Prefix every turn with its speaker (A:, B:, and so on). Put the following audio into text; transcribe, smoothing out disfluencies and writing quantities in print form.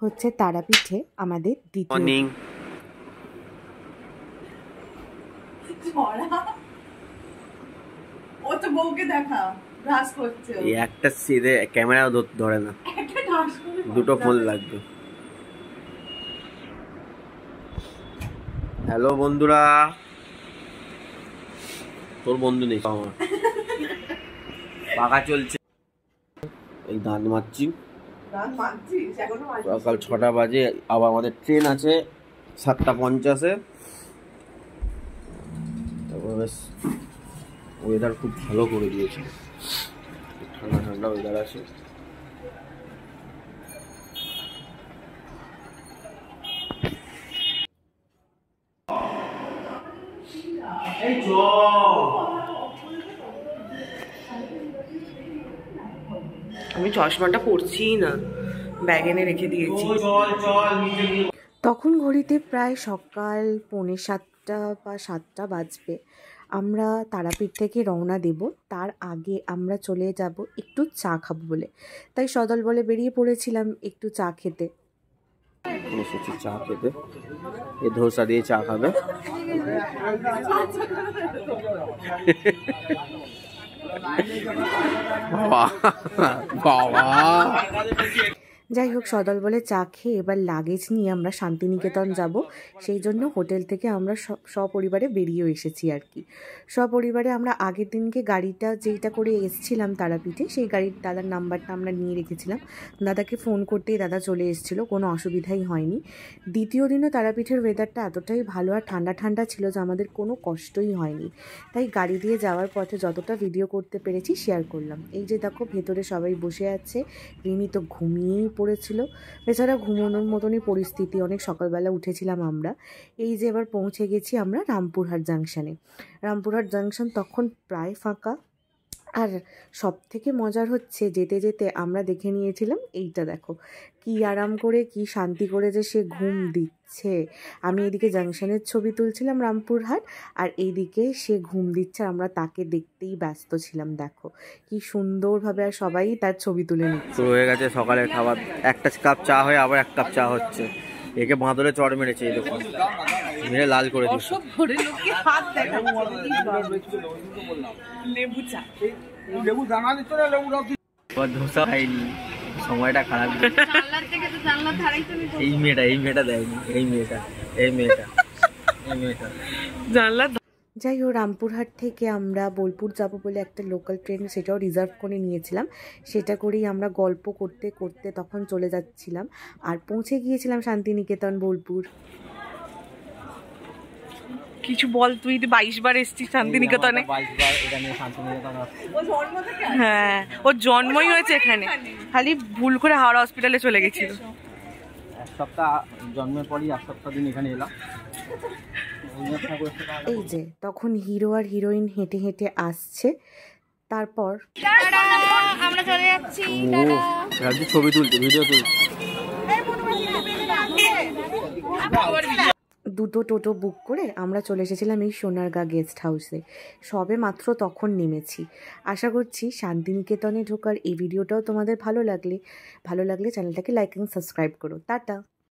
A: হচ্ছে তারাপীঠে আমাদের দ্বিতীয়
B: মর্নিং।
C: ও তো বউকে দেখা ব্রাশ করছে,
B: এই একটা সিধে ক্যামেরা ধরে না, দুটো ফোন লাগবে। হ্যালো বন্ধুরা, তোর বন্ধু নেই আমার, পাকা চলছে। এই দাঁত মারছি, সকাল 6টা বাজে, আবার আমাদের ট্রেন আছে 7:50-এ। তারপর বেশ ওয়েদার খুব ভালো করে দিয়েছে, ঠান্ডা ঠান্ডা ওয়েদার আছে।
C: আমি চশমাটা পরছি না, ব্যাগ এনে রেখে দিয়েছি।
A: তখন ঘড়িতে প্রায় সকাল 6:45 বা 7টা বাজবে। আমরা তারাপীঠ থেকে রওনা দেব, তার আগে আমরা চলে যাব একটু চা খাবো বলে, তাই সদল বলে বেরিয়ে পড়েছিলাম একটু চা খেতে।
B: চা খেতে, এ ধোসা দিয়ে চা খাবে।
A: যাই হোক, সদল বলে চা খেয়ে এবার লাগেজ নিয়ে আমরা শান্তিনিকেতন যাব। সেই জন্য হোটেল থেকে আমরা সপরিবারে বেরিয়ে এসেছি আর কি। সপরিবারে আমরা আগের দিনকে গাড়িটা যেইটা করে এসছিলাম তারাপীঠে, সেই গাড়ির দাদার নাম্বারটা আমরা নিয়ে রেখেছিলাম। দাদাকে ফোন করতেই দাদা চলে এসেছিলো, কোনো অসুবিধাই হয়নি। দ্বিতীয় দিনও তারাপীঠের ওয়েদারটা এতটাই ভালো আর ঠান্ডা ঠান্ডা ছিল যে আমাদের কোনো কষ্টই হয়নি। তাই গাড়ি দিয়ে যাওয়ার পথে যতটা ভিডিও করতে পেরেছি শেয়ার করলাম। এই যে দেখো, ভেতরে সবাই বসে আছে, রিমি তো ঘুমিয়েই পড়েছিল। এছাড়া ঘুমানোর মতনই পরিস্থিতি, অনেক সকালবেলা উঠেছিলাম আমরা। এই যে এবার পৌঁছে গেছি আমরা রামপুরহাট জাংশনে। রামপুরহাট জাংশন তখন প্রায় ফাঁকা। আর সব থেকে মজার হচ্ছে, যেতে যেতে আমরা দেখে নিয়েছিলাম এইটা দেখো, কি আরাম করে কি শান্তি করে যে সে ঘুম দিচ্ছে। আমি এদিকে জাংশনের ছবি তুলছিলাম রামপুরহাট, আর এইদিকে সে ঘুম দিচ্ছে, আমরা তাকে দেখতেই ব্যস্ত ছিলাম। দেখো কি সুন্দরভাবে, আর সবাই তার ছবি তুলে নিচ্ছে।
B: শুরু হয়ে গেছে সকালের খাবার, একটা কাপ চা হয়ে আবার 1 কাপ চা হচ্ছে। একে বাঁদরে চড় মেরেছে, এই দেখুন, মেরে লাল করে দিচ্ছে। ধোসা খাইনি, সময়টা খারাপ। এই মেয়েটা দেয়নি, এই মেয়েটা
A: জানলা। যাই হোক, রামপুরহাট থেকে আমরা বোলপুর যাব বলে একটা লোকাল ট্রেন, সেটাও রিজার্ভ করে নিয়েছিলাম। সেটা করেই আমরা গল্প করতে করতে তখন চলে যাচ্ছিলাম, আর পৌঁছে গিয়েছিলাম শান্তিনিকেতন বোলপুর।
C: কিছু বল, তুই 22 বার এসেছিস শান্তিনিকেতনে। হ্যাঁ, ওর জন্মই হয়েছে এখানে, খালি ভুল করে হাওড়া হসপিটালে চলে গেছিল।
B: এক সপ্তাহ জন্মের পরই 1 সপ্তাহ দিন এখানে এলাম।
A: এই যে তখন হিরো আর হিরোইন হেঁটে হেঁটে আসছে। তারপর
D: আমরা চলে যাচ্ছি,
B: ছবি তুলতে, ভিডিও তুলতে।
A: দুটো টোটো বুক করে আমরা চলে এসেছিলাম এই সোনারগাঁ গেস্ট হাউসে। সবে মাত্র তখন নেমেছি। আশা করছি শান্তিনিকেতনে ঢোকার এই ভিডিওটাও তোমাদের ভালো লাগলে চ্যানেলটাকে লাইক এবং সাবস্ক্রাইব করো। টাটা।